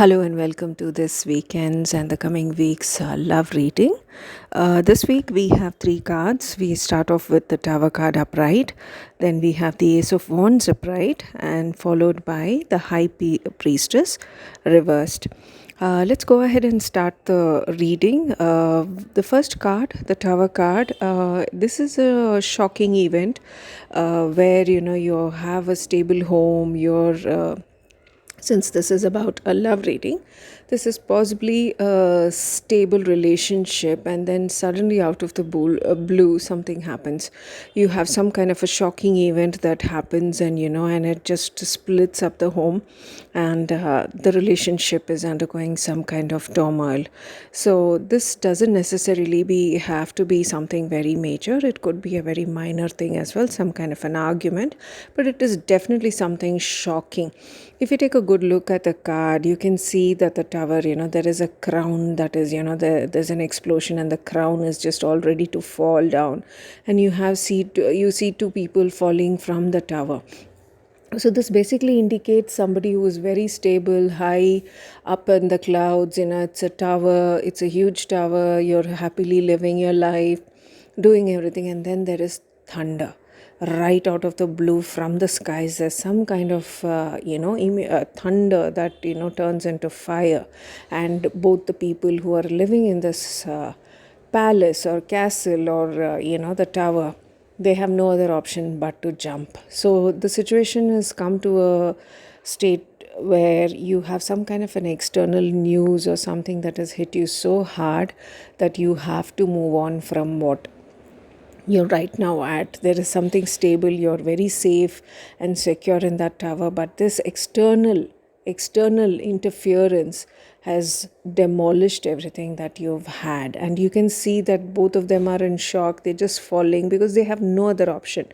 Hello and welcome to this weekend's and the coming week's love reading. This week we have three cards. We start off with the Tower card upright, then we have the Ace of Wands upright, and followed by the High Priestess reversed. Let's go ahead and start the reading. The first card, the Tower card, this is a shocking event where you have a stable home, since this is about a love reading, this is possibly a stable relationship, and then suddenly out of the blue something happens. You have some kind of a shocking event that happens, and it just splits up the home, and the relationship is undergoing some kind of turmoil. So this doesn't necessarily have to be something very major. It could be a very minor thing as well, some kind of an argument, but it is definitely something shocking. If you take a good look at the card, you can see that the tower, there is a crown that is, there's an explosion and the crown is just all ready to fall down. And you see two people falling from the tower. So this basically indicates somebody who is very stable, high up in the clouds. It's a tower, it's a huge tower. You're happily living your life, doing everything. And then there is thunder right out of the blue from the skies. There's some kind of thunder that turns into fire, and both the people who are living in this palace or castle or the tower, they have no other option but to jump. So the situation has come to a state where you have some kind of an external news or something that has hit you so hard that you have to move on from what you're right now at. There is something stable, you're very safe and secure in that tower, but this external interference has demolished everything that you've had. And you can see that both of them are in shock. They're just falling because they have no other option.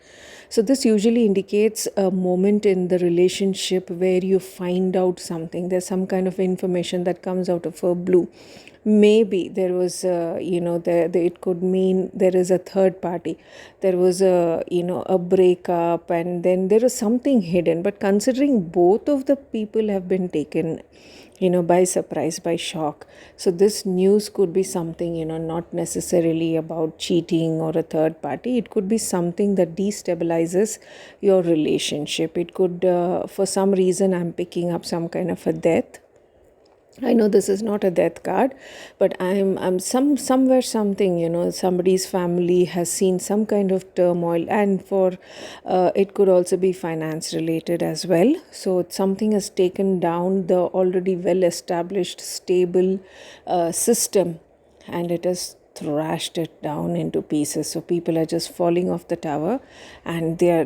So this usually indicates a moment in the relationship where you find out something. There's some kind of information that comes out of a blue. Maybe there was it could mean there is a third party. There was a breakup, and then there is something hidden. But considering both of the people have been taken by surprise, by shock, so this news could be something, not necessarily about cheating or a third party. It could be something that destabilizes your relationship. It could for some reason I'm picking up some kind of a death. I know this is not a death card, but I'm somewhere something, somebody's family has seen some kind of turmoil, and for it could also be finance related as well. So something has taken down the already well established stable system, and it has thrashed it down into pieces. So people are just falling off the tower, and they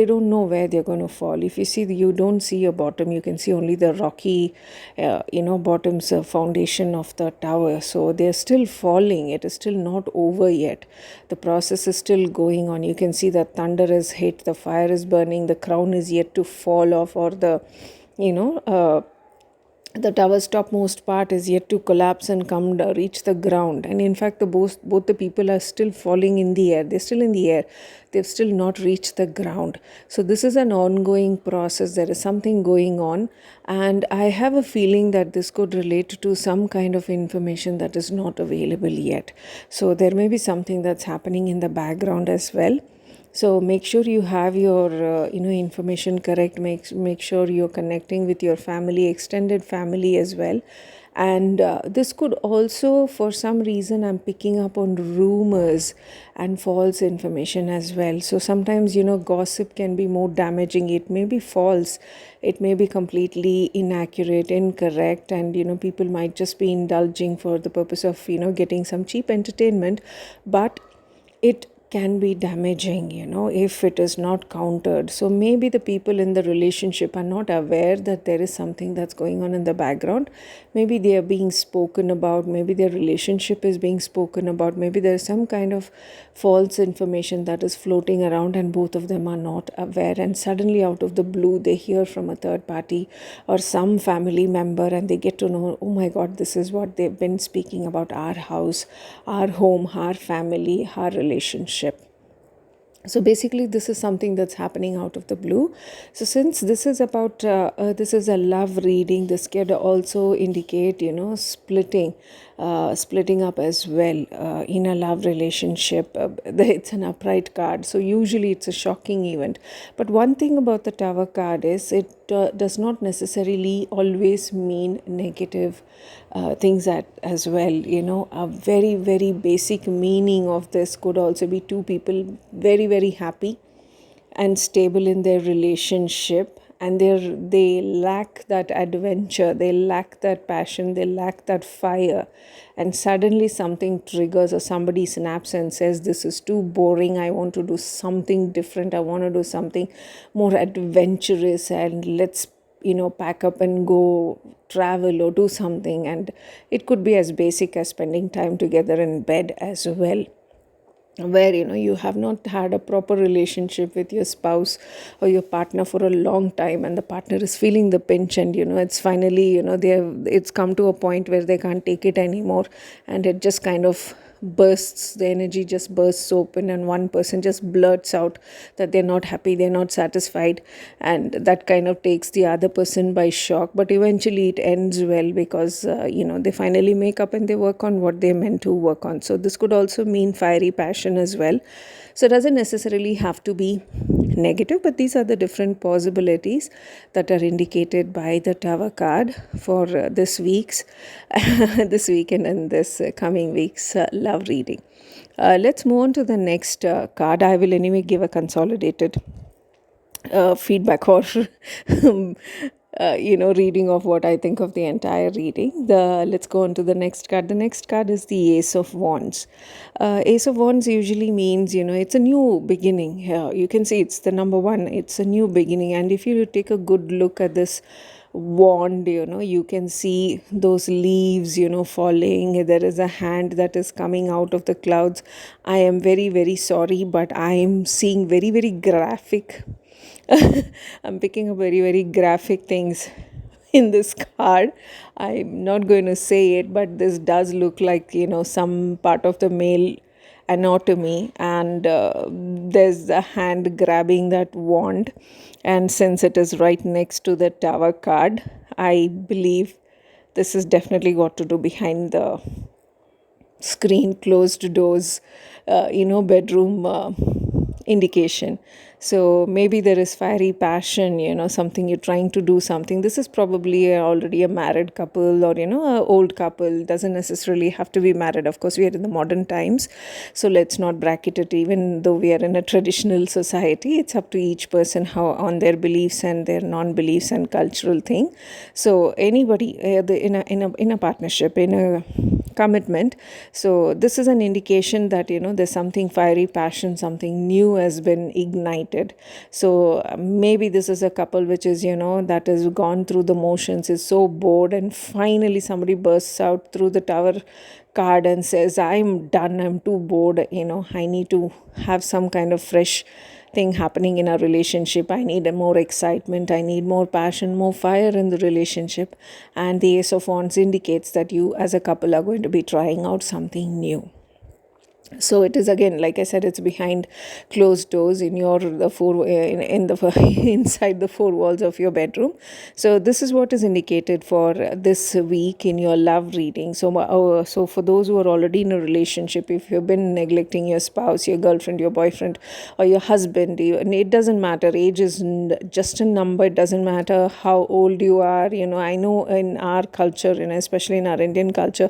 don't know where they're going to fall. If you see, you don't see a bottom. You can see only the rocky bottoms foundation of the tower. So they're still falling. It is still not over yet. The process is still going on. You can see that thunder has hit, the fire is burning, the crown is yet to fall off, or the tower's topmost part is yet to collapse and reach the ground. And in fact, both the people are still falling in the air. They're still in the air. They've still not reached the ground. So this is an ongoing process. There is something going on, and I have a feeling that this could relate to some kind of information that is not available yet. So there may be something that's happening in the background as well. So make sure you have your information correct. Make sure you're connecting with your family, extended family as well. And this could also, for some reason, I'm picking up on rumors and false information as well. So sometimes, gossip can be more damaging. It may be false, it may be completely inaccurate, incorrect, and people might just be indulging for the purpose of getting some cheap entertainment. But it can be damaging, if it is not countered. So maybe the people in the relationship are not aware that there is something that's going on in the background. Maybe they are being spoken about. Maybe their relationship is being spoken about. Maybe there is some kind of false information that is floating around, and both of them are not aware. And suddenly, out of the blue, they hear from a third party or some family member, and they get to know, oh my God, this is what they've been speaking about: our house, our home, our family, our relationship. So basically this is something that's happening out of the blue. So since this is about this is a love reading, this could also indicate, splitting up as well in a love relationship. It's an upright card, so usually it's a shocking event. But one thing about the Tower card is it does not necessarily always mean negative things as well. A very very basic meaning of this could also be two people very very happy and stable in their relationship, and they lack that adventure, they lack that passion, they lack that fire, and suddenly something triggers or somebody snaps and says, this is too boring, I want to do something different, I want to do something more adventurous, and let's pack up and go travel or do something. And it could be as basic as spending time together in bed as well, where you have not had a proper relationship with your spouse or your partner for a long time, and the partner is feeling the pinch, and it's finally it's come to a point where they can't take it anymore, and it just kind of bursts, the energy just bursts open, and one person just blurts out that they're not happy, they're not satisfied, and that kind of takes the other person by shock. But eventually it ends well, because they finally make up and they work on what they meant to work on. So this could also mean fiery passion as well. So it doesn't necessarily have to be negative, but these are the different possibilities that are indicated by the Tower card for this week's this weekend and this coming week's love reading. Let's move on to the next card. I will anyway give a consolidated feedback or reading of what I think of the entire reading. Let's go on to the next card. The next card is the Ace of Wands. Ace of Wands usually means it's a new beginning. You can see it's the number one. It's a new beginning, and if you take a good look at this wand, you can see those leaves falling. There is a hand that is coming out of the clouds. I am very very sorry, but I am seeing very very graphic I'm picking up very very graphic things in this card. I'm not going to say it, but this does look like some part of the male anatomy, and there's a hand grabbing that wand, and since it is right next to the Tower card, I believe this is definitely got to do behind the screen, closed doors, bedroom indication. So maybe there is fiery passion, something you're trying to do something. This is probably already a married couple, or a old couple. Doesn't necessarily have to be married. Of course, we are in the modern times, so let's not bracket it. Even though we are in a traditional society, it's up to each person how on their beliefs and their non-beliefs and cultural thing. So anybody in a partnership, in a commitment, so this is an indication that there's something fiery passion, something new has been ignited. So maybe this is a couple which is that has gone through the motions, is so bored, and finally somebody bursts out through the Tower card and says, I'm done, I'm too bored, I need to have some kind of fresh thing happening in our relationship. I need more excitement, I need more passion, more fire in the relationship. And the Ace of Wands indicates that you as a couple are going to be trying out something new. So it is, again, like I said, it's behind closed doors in your the four in the inside the four walls of your bedroom. So this is what is indicated for this week in your love reading. So for those who are already in a relationship, if you've been neglecting your spouse, your girlfriend, your boyfriend, or your husband, and it doesn't matter, age is just a number. It doesn't matter how old you are. I know in our culture, and especially in our Indian culture,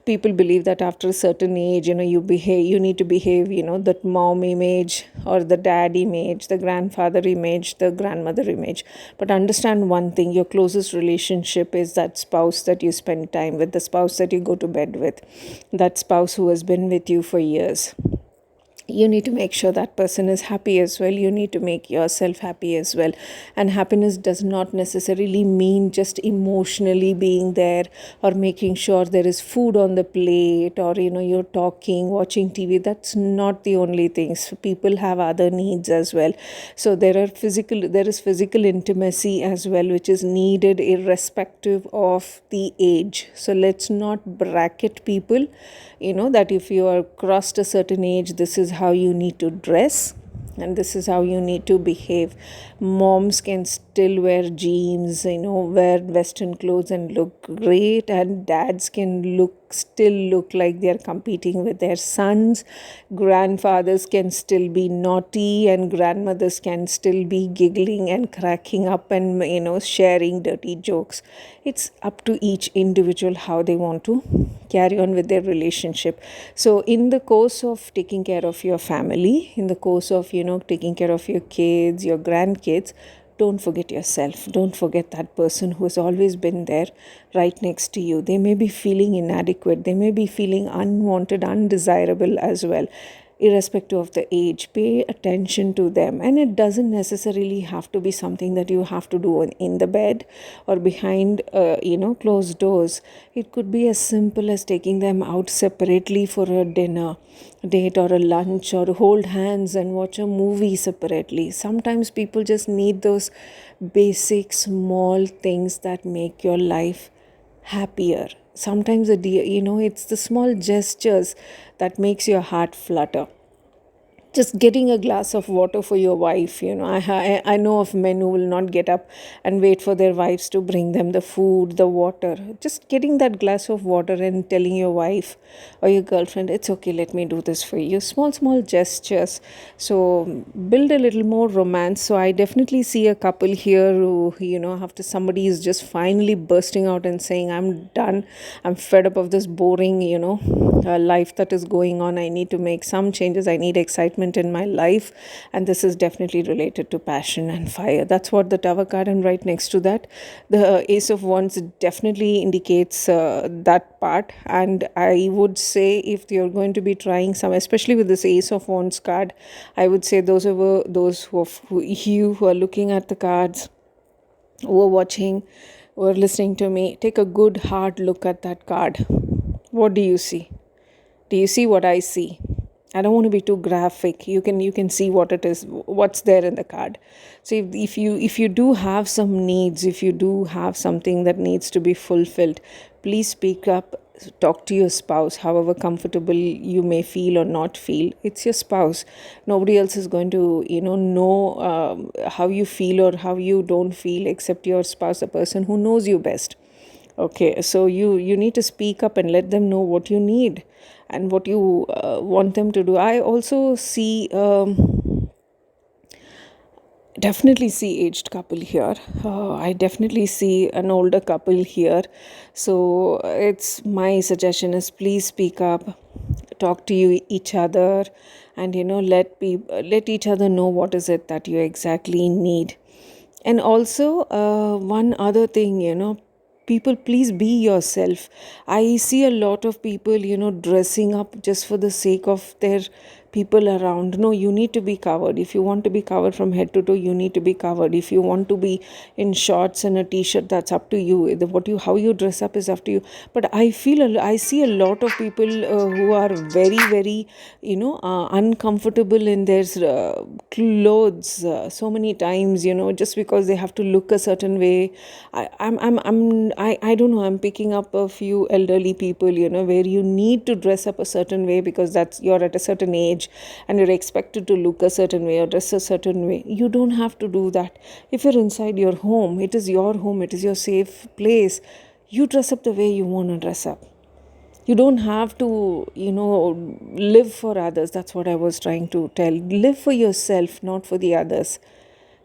people believe that after a certain age, you need to behave, that mom image or the dad image, the grandfather image, the grandmother image. But understand one thing, your closest relationship is that spouse that you spend time with, the spouse that you go to bed with, that spouse who has been with you for years. You need to make sure that person is happy as well. You need to make yourself happy as well. And happiness does not necessarily mean just emotionally being there, or making sure there is food on the plate, or you're talking, watching TV. That's not the only things. People have other needs as well. So there is physical intimacy as well, which is needed irrespective of the age. So let's not bracket people, that if you are crossed a certain age, this is how you need to dress. and this is how you need to behave. Moms can still wear jeans, wear western clothes and look great, and dads can still look like they're competing with their sons. Grandfathers can still be naughty, and grandmothers can still be giggling and cracking up and sharing dirty jokes. It's up to each individual how they want to carry on with their relationship. So in the course of taking care of your family, in the course of taking care of your kids, your grandkids, don't forget yourself. Don't forget that person who has always been there right next to you. They may be feeling inadequate, they may be feeling unwanted, undesirable as well. Irrespective of the age, pay attention to them. And it doesn't necessarily have to be something that you have to do in the bed or behind closed doors. It could be as simple as taking them out separately for a dinner date or a lunch, or hold hands and watch a movie separately. Sometimes people just need those basic small things that make your life happier. Sometimes it's the small gestures that makes your heart flutter. Just getting a glass of water for your wife. I know of men who will not get up and wait for their wives to bring them the food, the water. Just getting that glass of water and telling your wife or your girlfriend, it's okay, let me do this for you. Small small gestures. So build a little more romance. So I definitely see a couple here who, after somebody is just finally bursting out and saying, I'm done, I'm fed up of this boring life that is going on. I need to make some changes, I need excitement in my life. And this is definitely related to passion and fire. That's what the Tower card, and right next to that, the Ace of Wands definitely indicates that part. And I would say, if you're going to be trying some, especially with this Ace of Wands card, I would say those who are looking at the cards, who are watching or listening to me, take a good hard look at that card. What do you see? Do you see what I see? I don't want to be too graphic. You can see what it is, what's there in the card. So if you do have some needs, if you do have something that needs to be fulfilled, please speak up. Talk to your spouse, however comfortable you may feel or not feel. It's your spouse. Nobody else is going to know how you feel or how you don't feel except your spouse, the person who knows you best. Okay, so you need to speak up and let them know what you need and what you want them to do. I also see definitely see aged couple here. I definitely see an older couple here. So it's my suggestion is, please speak up, talk to each other, and let each other know what is it that you exactly need. And also, one other thing, people, please be yourself. I see a lot of people, dressing up just for the sake of their people around. No, you need to be covered. If you want to be covered from head to toe, you need to be covered. If you want to be in shorts and a t-shirt, that's up to you. How you dress up is up to you. But I see a lot of people who are very very uncomfortable in their clothes so many times, just because they have to look a certain way. I don't know, I'm picking up a few elderly people, where you need to dress up a certain way because you're at a certain age and you're expected to look a certain way or dress a certain way. You don't have to do that. If you're inside your home, it is your home, it is your safe place. You dress up the way you want to dress up. You don't have to, live for others. That's what I was trying to tell. Live for yourself, not for the others.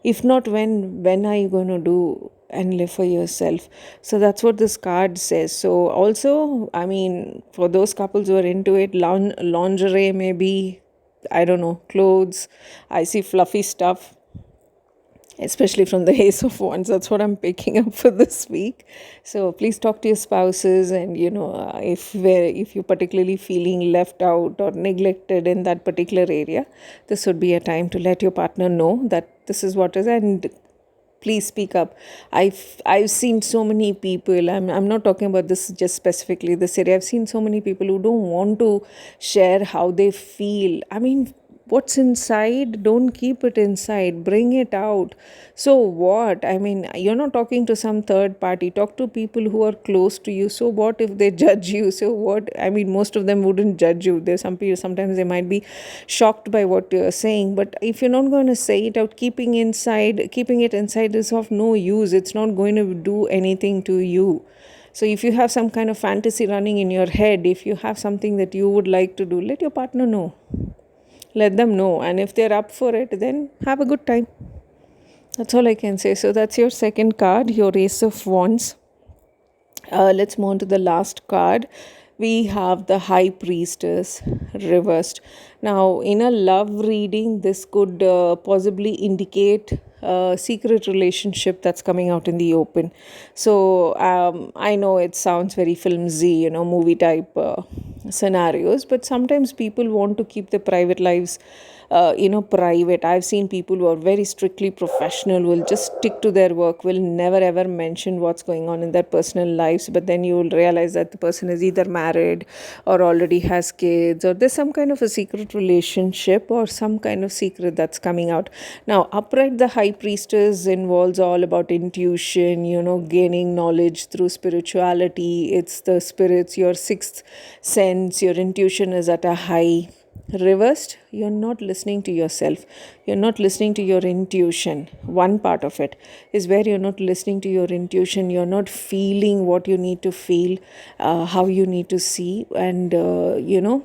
If not, when are you going to do and live for yourself? So that's what this card says. So also, I mean, for those couples who are into it, lingerie maybe, I don't know, clothes. I see fluffy stuff, especially from the Ace of Wands. That's what I'm picking up for this week. So please talk to your spouses, and if you're particularly feeling left out or neglected in that particular area, this would be a time to let your partner know that this is what is, and please speak up. I've seen so many people. I'm not talking about this just specifically this area. I've seen so many people who don't want to share how they feel. I mean, what's inside, don't keep it inside, bring it out. So what, I mean, you're not talking to some third party, talk to people who are close to you. So what if they judge you? So what, I mean, most of them wouldn't judge you. There's some people, sometimes they might be shocked by what you're saying, but if you're not going to say it out, keeping it inside is of no use. It's not going to do anything to you. So if you have some kind of fantasy running in your head, if you have something that you would like to do, let your partner know. Let them know. And if they're up for it, then have a good time. That's all I can say. So that's your second card, your Ace of Wands. Let's move on to the last card. We have the High Priestess reversed. Now, in a love reading, this could possibly indicate a secret relationship that's coming out in the open. So, I know it sounds very flimsy, movie type scenarios, but sometimes people want to keep their private lives private. I've seen people who are very strictly professional, will just stick to their work, will never ever mention what's going on in their personal lives. But then you will realize that the person is either married or already has kids, or there's some kind of a secret relationship or some kind of secret that's coming out. Now, upright, the High Priestess involves all about intuition, gaining knowledge through spirituality. It's the spirits, your sixth sense, your intuition is at a high. Reversed, you're not listening to yourself, you're not listening to your intuition. One part of it is where you're not listening to your intuition, you're not feeling what you need to feel, how you need to see, and you're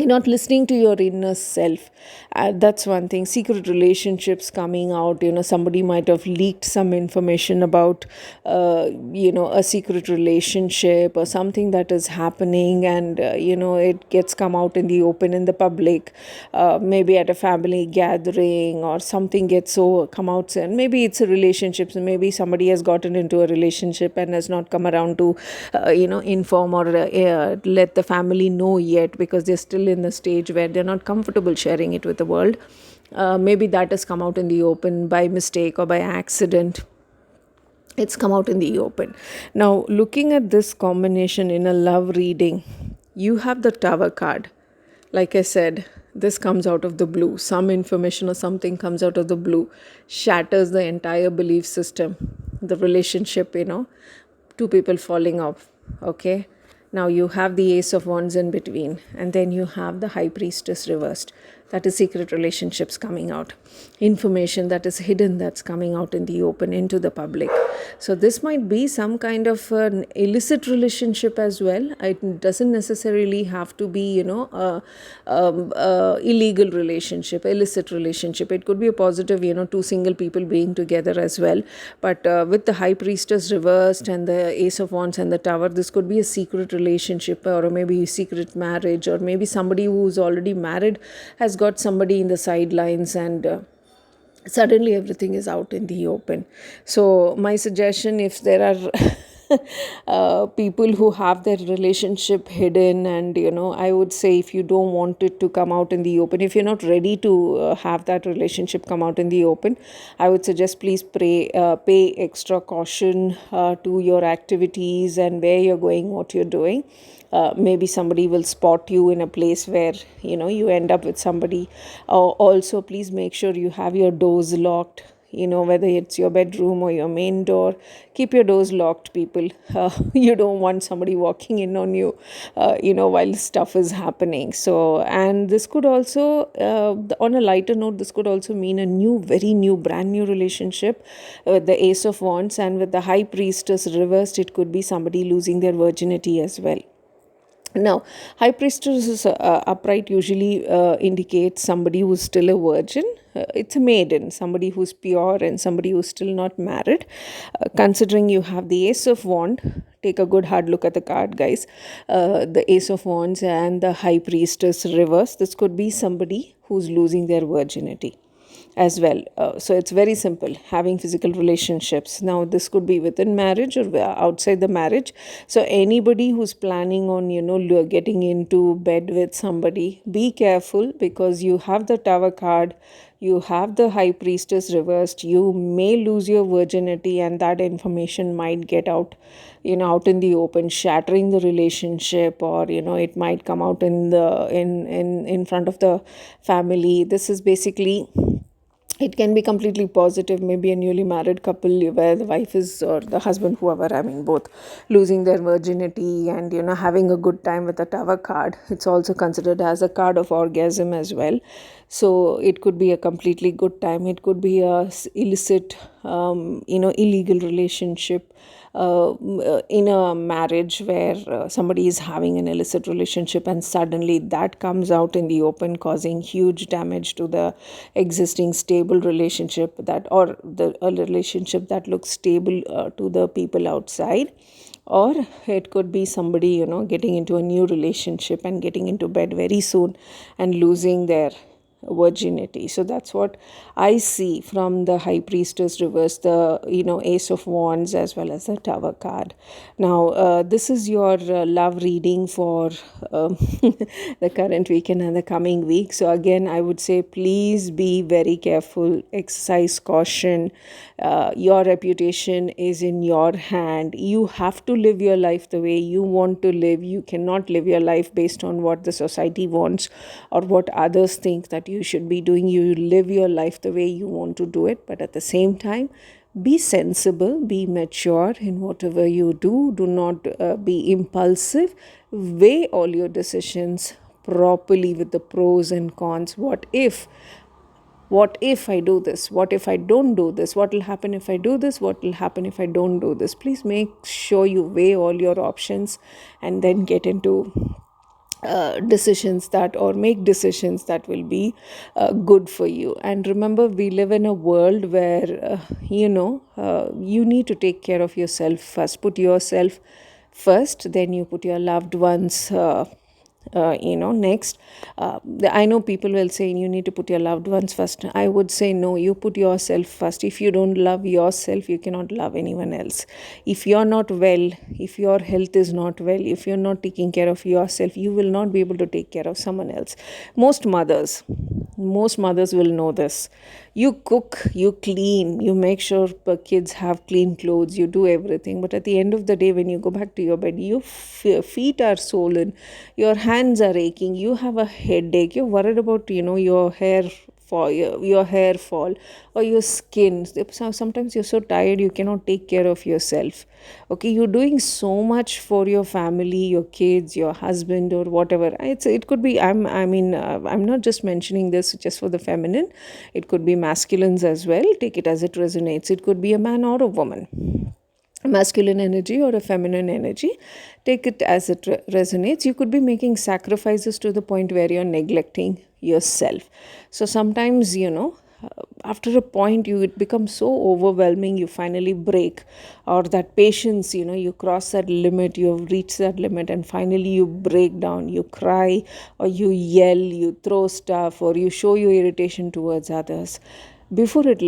not listening to your inner self. That's one thing. Secret relationships coming out, somebody might have leaked some information about a secret relationship or something that is happening, and it gets come out in the open, in the public, maybe at a family gathering, or something gets so come out, and maybe it's a relationship. So maybe somebody has gotten into a relationship and has not come around to inform or let the family know yet, because they're still in the stage where they're not comfortable sharing it with the world. Maybe that has come out in the open by mistake or by accident. It's come out in the open. Now, looking at this combination in a love reading, you have the Tower card. Like I said, this comes out of the blue. Some information or something comes out of the blue, shatters the entire belief system, the relationship, two people falling off. Okay. Now you have the Ace of Wands in between, and then you have the High Priestess reversed. That is secret relationships coming out. Information that is hidden that's coming out in the open, into the public. So this might be some kind of an illicit relationship as well. It doesn't necessarily have to be, illegal relationship, illicit relationship. It could be a positive, two single people being together as well. But with the High Priestess reversed and the Ace of Wands and the Tower, this could be a secret relationship, or maybe secret marriage, or maybe somebody who's already married has got somebody in the sidelines, and suddenly everything is out in the open. So my suggestion, if there are people who have their relationship hidden, and I would say, if you don't want it to come out in the open, if you're not ready to have that relationship come out in the open, I would suggest, please pay extra caution to your activities and where you're going, what you're doing. Maybe somebody will spot you in a place where you end up with somebody. Also, please make sure you have your doors locked, whether it's your bedroom or your main door. Keep your doors locked, people. You don't want somebody walking in on you, while stuff is happening. So, and this could also, on a lighter note, this could also mean a very new, brand new relationship with the Ace of Wands, and with the High Priestess reversed, it could be somebody losing their virginity as well. Now, High Priestess upright usually indicates somebody who's still a virgin. It's a maiden, somebody who's pure, and somebody who's still not married. Considering you have the Ace of Wands, take a good hard look at the card, guys. The Ace of Wands and the High Priestess reverse. This could be somebody who's losing their virginity as well. So it's very simple, having physical relationships. Now, this could be within marriage or outside the marriage. So anybody who's planning on, getting into bed with somebody, be careful, because you have the Tower card, you have the high priestess reversed, you may lose your virginity, and that information might get out, out in the open, shattering the relationship, or it might come out in front of the family. This is basically, it can be completely positive, maybe a newly married couple where the wife is, or the husband, whoever, I mean both, losing their virginity and having a good time with the tower card. It's also considered as a card of orgasm as well. So it could be a completely good time. It could be a illicit, illegal relationship, in a marriage where somebody is having an illicit relationship, and suddenly that comes out in the open, causing huge damage to the existing stable relationship, that, or a relationship that looks stable to the people outside. Or it could be somebody getting into a new relationship and getting into bed very soon and losing their virginity. So that's what I see from the high priestess reverse, the ace of wands, as well as the tower card. Now this is your love reading for the current weekend and the coming week. So again, I would say, please be very careful, exercise caution. Your reputation is in your hand. You have to live your life the way you want to live. You cannot live your life based on what the society wants or what others think that you should be doing. You live your life the way you want to do it, but at the same time, be sensible, be mature in whatever you do. Do not be impulsive. Weigh all your decisions properly with the pros and cons. What if I do this? What if I don't do this? What will happen if I do this? What will happen if I don't do this? Please make sure you weigh all your options and then get into decisions that, or make decisions that will be good for you. And remember, we live in a world where you need to take care of yourself first. Put yourself first, then you put your loved ones next. I know people will say you need to put your loved ones first. I would say no, you put yourself first. If you don't love yourself, you cannot love anyone else. If you're not well, if your health is not well, if you're not taking care of yourself, you will not be able to take care of someone else. Most mothers will know this. You cook, you clean, you make sure the kids have clean clothes, you do everything. But at the end of the day, when you go back to your bed, your feet are swollen, your hands are aching, you have a headache, you're worried about, your hair fall, your hair fall, or your skin. Sometimes you're so tired you cannot take care of yourself. Okay, you're doing so much for your family, your kids, your husband, or whatever. It could be, I'm not just mentioning this just for the feminine. It could be masculines as well. Take it as it resonates. It could be a man or a woman, a masculine energy or a feminine energy. Take it as it resonates. You could be making sacrifices to the point where you're neglecting yourself. So sometimes, after a point, it becomes so overwhelming, you finally break, or that patience, you cross that limit, you have reached that limit, and finally you break down, you cry, or you yell, you throw stuff, or you show your irritation towards others. Before it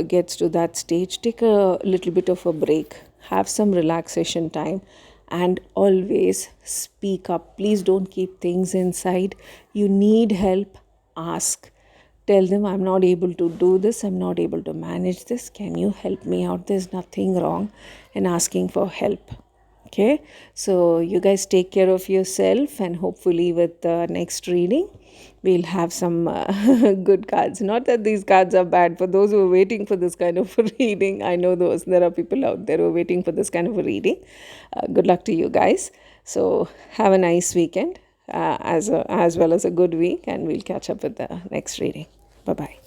gets to that stage, take a little bit of a break, have some relaxation time, and always speak up. Please don't keep things inside. You need help, ask. Tell them, I'm not able to do this, I'm not able to manage this, can you help me out? There's nothing wrong in asking for help. Okay, so you guys take care of yourself, and hopefully with the next reading we'll have some good cards. Not that these cards are bad. For those who are waiting for this kind of a reading, I know there are people out there who are waiting for this kind of a reading. Good luck to you guys. So have a nice weekend, as well as a good week, and we'll catch up with the next reading. Bye bye.